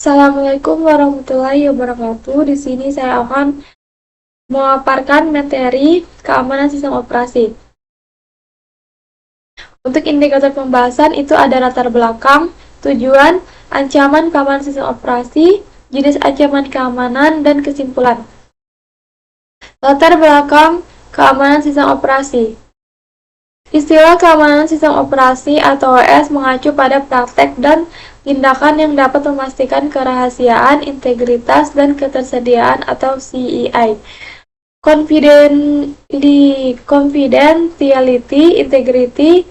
Assalamualaikum warahmatullahi wabarakatuh. Di sini saya akan memaparkan materi keamanan sistem operasi. Untuk indikator pembahasan itu ada latar belakang, tujuan, ancaman keamanan sistem operasi, jenis ancaman keamanan, dan kesimpulan. Latar belakang keamanan sistem operasi. Istilah keamanan sistem operasi atau OS mengacu pada praktek dan tindakan yang dapat memastikan kerahasiaan, integritas, dan ketersediaan atau CEI. Confidentiality, integrity,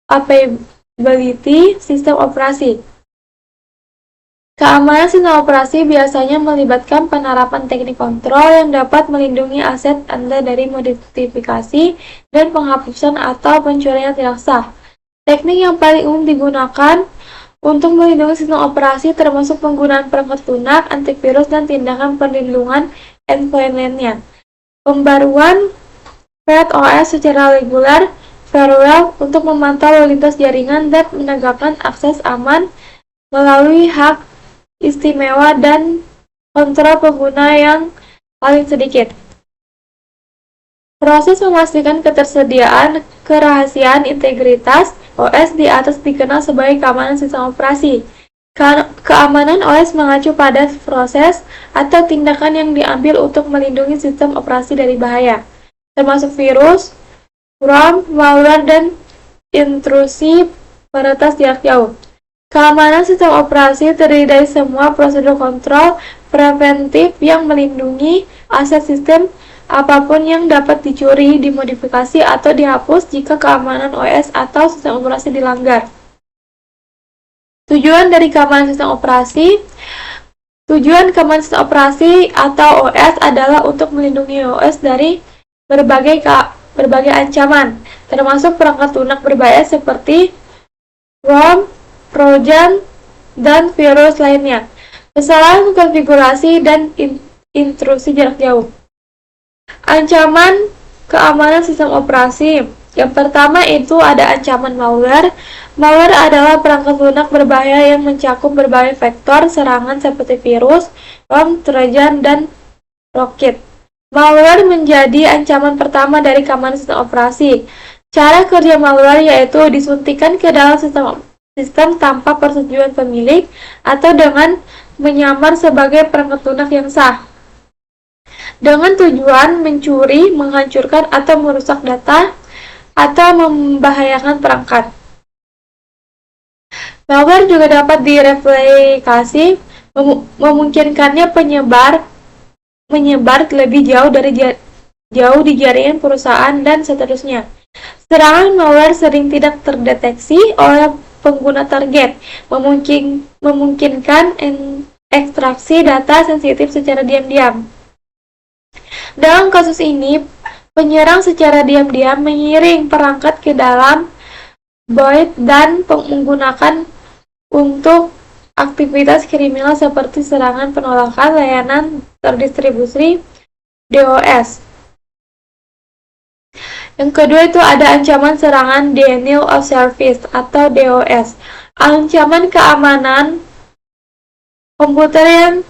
availability, sistem operasi. Keamanan sistem operasi biasanya melibatkan penerapan teknik kontrol yang dapat melindungi aset Anda dari modifikasi dan penghapusan atau pencurian tidak sah. Teknik yang paling umum digunakan untuk melindungi sistem operasi termasuk penggunaan perangkat lunak, antivirus, dan tindakan perlindungan endpoint lainnya. Pembaruan FreeOS secara reguler, firewall untuk memantau lalu lintas jaringan dan menegakkan akses aman melalui hak istimewa dan kontrol pengguna yang paling sedikit. Proses memastikan ketersediaan, kerahasiaan, integritas OS di atas dikenal sebagai keamanan sistem operasi. Keamanan OS mengacu pada proses atau tindakan yang diambil untuk melindungi sistem operasi dari bahaya, termasuk virus, worm, malware, dan intrusi peretas jarak jauh. Keamanan sistem operasi terdiri dari semua prosedur kontrol preventif yang melindungi aset sistem apapun yang dapat dicuri, dimodifikasi, atau dihapus jika keamanan OS atau sistem operasi dilanggar. Tujuan dari keamanan sistem operasi. Tujuan keamanan sistem operasi atau OS adalah untuk melindungi OS dari berbagai ancaman, termasuk perangkat lunak berbahaya seperti worm, trojan, dan virus lainnya, kesalahan konfigurasi, dan intrusi jarak jauh. Ancaman keamanan sistem operasi. Yang pertama itu ada ancaman malware. Malware adalah perangkat lunak berbahaya yang mencakup berbagai vektor serangan seperti virus, worm, trojan, dan rocket. Malware menjadi ancaman pertama dari keamanan sistem operasi. Cara kerja malware yaitu disuntikan ke dalam sistem tanpa persetujuan pemilik atau dengan menyamar sebagai perangkat lunak yang sah, dengan tujuan mencuri, menghancurkan, atau merusak data atau membahayakan perangkat. Malware juga dapat direplikasi, memungkinkannya menyebar lebih jauh di jaringan perusahaan dan seterusnya. Serangan malware sering tidak terdeteksi oleh pengguna target, memungkinkan ekstraksi data sensitif secara diam-diam. Dalam kasus ini, penyerang secara diam-diam mengiring perangkat ke dalam void dan menggunakan untuk aktivitas kriminal seperti serangan penolakan layanan terdistribusi DOS. Yang kedua itu ada ancaman serangan Denial of Service atau DOS. Ancaman keamanan komputer yang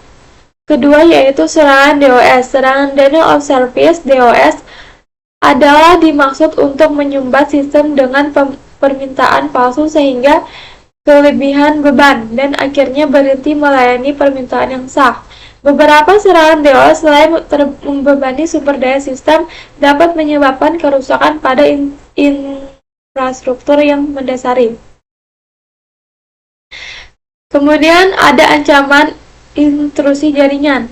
kedua yaitu serangan DOS. Serangan Denial of Service DOS adalah dimaksud untuk menyumbat sistem dengan permintaan palsu sehingga kelebihan beban dan akhirnya berhenti melayani permintaan yang sah. Beberapa serangan DOS selain membebani sumber daya sistem dapat menyebabkan kerusakan pada infrastruktur yang mendasari. Kemudian ada ancaman intrusi jaringan.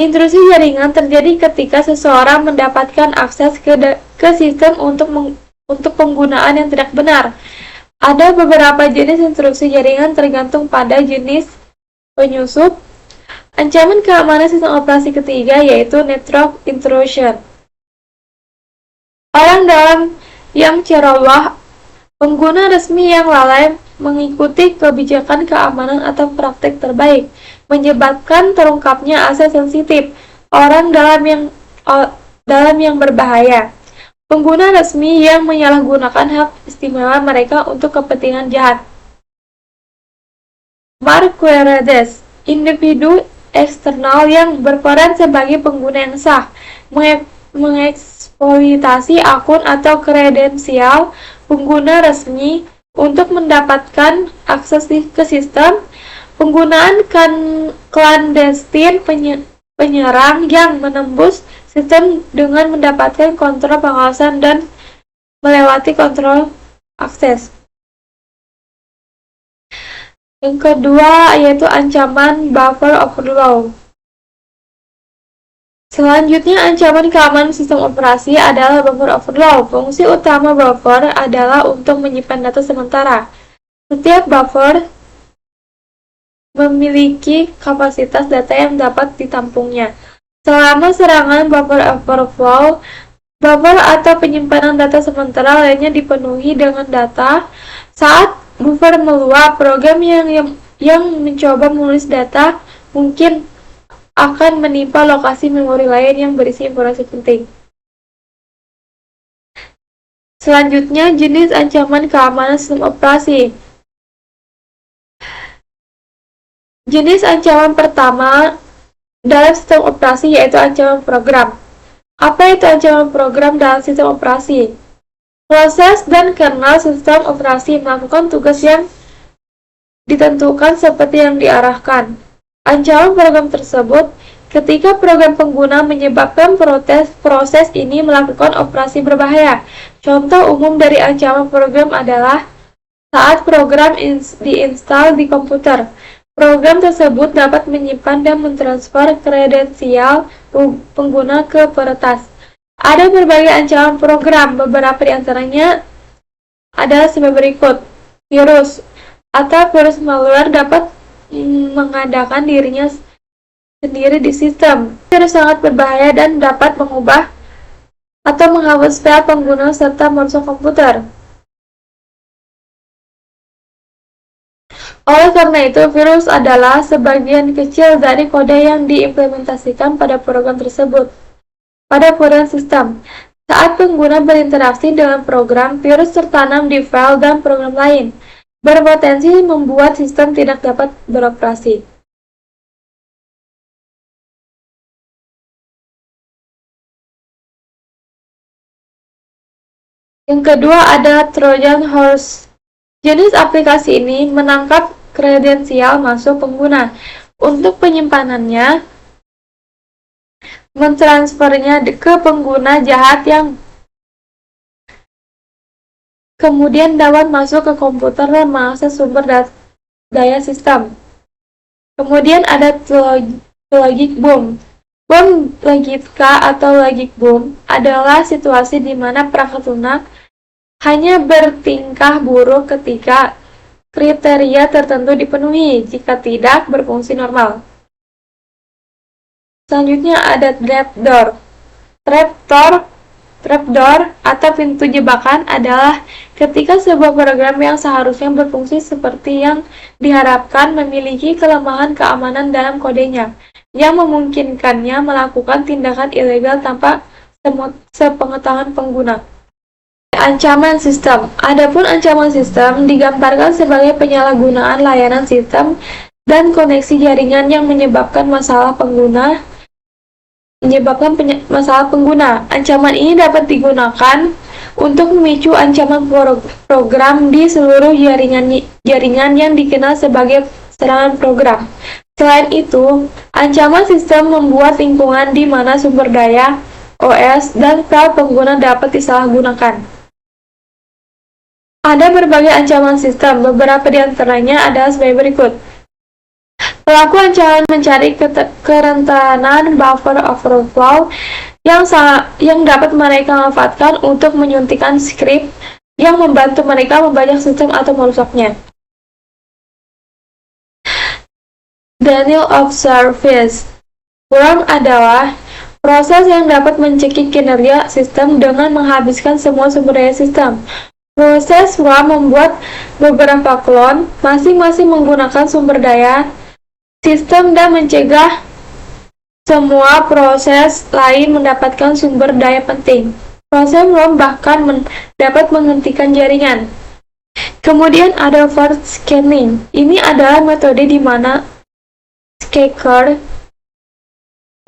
Intrusi jaringan terjadi ketika seseorang mendapatkan akses ke sistem untuk penggunaan yang tidak benar. Ada beberapa jenis intrusi jaringan tergantung pada jenis penyusup. Ancaman keamanan sistem operasi ketiga yaitu network intrusion. Orang dalam yang ceroboh, pengguna resmi yang lalai mengikuti kebijakan keamanan atau praktik terbaik, menyebabkan terungkapnya aset sensitif orang dalam yang berbahaya. Pengguna resmi yang menyalahgunakan hak istimewa mereka untuk kepentingan jahat. Marquarades, individu eksternal yang berperan sebagai pengguna yang sah, mengeksploitasi akun atau kredensial pengguna resmi untuk mendapatkan akses ke sistem. Penggunaan clandestine, penyerang yang menembus sistem dengan mendapatkan kontrol pengawasan dan melewati kontrol akses. Yang kedua yaitu ancaman buffer overflow. Selanjutnya, ancaman keamanan sistem operasi adalah buffer overflow. Fungsi utama buffer adalah untuk menyimpan data sementara. Setiap buffer memiliki kapasitas data yang dapat ditampungnya. Selama serangan buffer overflow, buffer atau penyimpanan data sementara lainnya dipenuhi dengan data. Saat buffer meluap, program yang mencoba menulis data mungkin akan menimpa lokasi memori lain yang berisi informasi penting. Selanjutnya, jenis ancaman keamanan sistem operasi. Jenis ancaman pertama dalam sistem operasi yaitu ancaman program. Apa itu ancaman program dalam sistem operasi? Proses dan kernel sistem operasi melakukan tugas yang ditentukan seperti yang diarahkan. Ancaman program tersebut ketika program pengguna menyebabkan proses ini melakukan operasi berbahaya. Contoh umum dari ancaman program adalah saat program diinstal di komputer. Program tersebut dapat menyimpan dan mentransfer kredensial pengguna ke peretas. Ada berbagai ancaman program, beberapa di antaranya adalah sebagai berikut. Virus atau virus malware dapat mengadakan dirinya sendiri di sistem. Virus sangat berbahaya dan dapat mengubah atau menghapus file pengguna serta merusak komputer. Oleh karena itu, virus adalah sebagian kecil dari kode yang diimplementasikan pada program tersebut. Pada program sistem, saat pengguna berinteraksi dengan program, virus tertanam di file dan program lain, berpotensi membuat sistem tidak dapat beroperasi. Yang kedua adalah Trojan Horse. Jenis aplikasi ini menangkap kredensial masuk pengguna untuk penyimpanannya, mentransfernya ke pengguna jahat yang kemudian dapat masuk ke komputer dan mengakses sumber daya sistem. Kemudian ada logic boom. Bom logika atau logic boom adalah situasi di mana perangkat lunak hanya bertingkah buruk ketika kriteria tertentu dipenuhi, jika tidak berfungsi normal. Selanjutnya ada trapdoor. Trapdoor atau pintu jebakan adalah ketika sebuah program yang seharusnya berfungsi seperti yang diharapkan memiliki kelemahan keamanan dalam kodenya, yang memungkinkannya melakukan tindakan ilegal tanpa sepengetahuan pengguna. Ancaman sistem. Adapun ancaman sistem digambarkan sebagai penyalahgunaan layanan sistem dan koneksi jaringan yang menyebabkan masalah pengguna. Ancaman ini dapat digunakan untuk memicu ancaman program di seluruh jaringan yang dikenal sebagai serangan program. Selain itu, ancaman sistem membuat lingkungan di mana sumber daya, OS, dan file pengguna dapat disalahgunakan. Ada berbagai ancaman sistem, beberapa di antaranya adalah sebagai berikut. Pelaku ancaman mencari kerentanan buffer overflow yang dapat mereka manfaatkan untuk menyuntikkan skrip yang membantu mereka membajak sistem atau merusaknya. Denial of service. Worm adalah proses yang dapat mencekik kinerja sistem dengan menghabiskan semua sumber daya sistem. Proses worm membuat beberapa klon, masing-masing menggunakan sumber daya sistem dan mencegah semua proses lain mendapatkan sumber daya penting. Proses worm bahkan dapat menghentikan jaringan. Kemudian ada port scanning. Ini adalah metode di mana hacker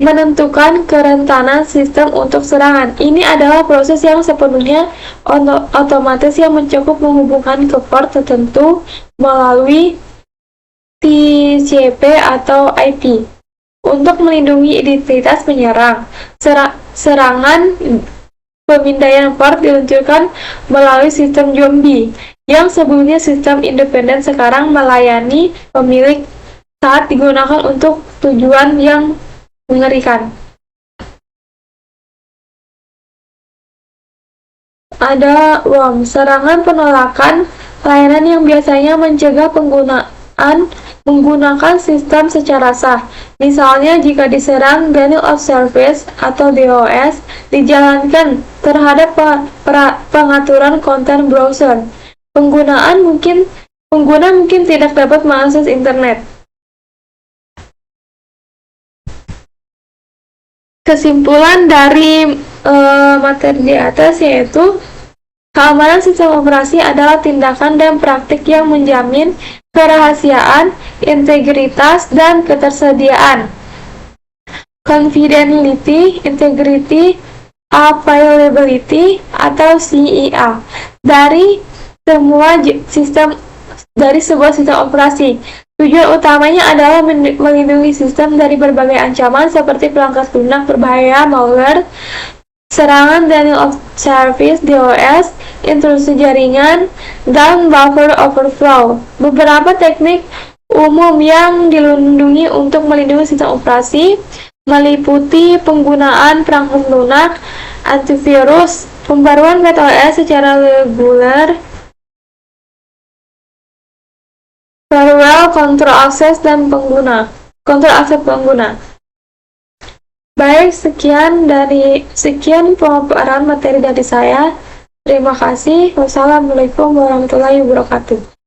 menentukan kerentanan sistem untuk serangan. Ini adalah proses yang sepenuhnya otomatis yang mencakup menghubungkan ke port tertentu melalui TCP atau IP untuk melindungi identitas penyerang. Serangan pemindaian port diluncurkan melalui sistem zombie yang sebelumnya sistem independen sekarang melayani pemilik saat digunakan untuk tujuan yang mengerikan. Ada worm, serangan penolakan layanan yang biasanya mencegah penggunaan menggunakan sistem secara sah. Misalnya jika diserang denial of service atau DOS dijalankan terhadap pengaturan konten browser. Pengguna mungkin tidak dapat mengakses internet. Kesimpulan dari materi di atas yaitu keamanan sistem operasi adalah tindakan dan praktik yang menjamin kerahasiaan, integritas, dan ketersediaan. Confidentiality, integrity, availability, atau CIA dari sebuah sistem operasi. Tujuan utamanya adalah melindungi sistem dari berbagai ancaman seperti perangkat lunak berbahaya, malware, serangan denial of service (DOS), intrusi jaringan, dan buffer overflow. Beberapa teknik umum yang dilindungi untuk melindungi sistem operasi meliputi penggunaan perangkat lunak, antivirus, pembaruan macOS secara reguler, firewall, kontrol akses pengguna. Baik, sekian pemaparan materi dari saya. Terima kasih. Wassalamualaikum warahmatullahi wabarakatuh.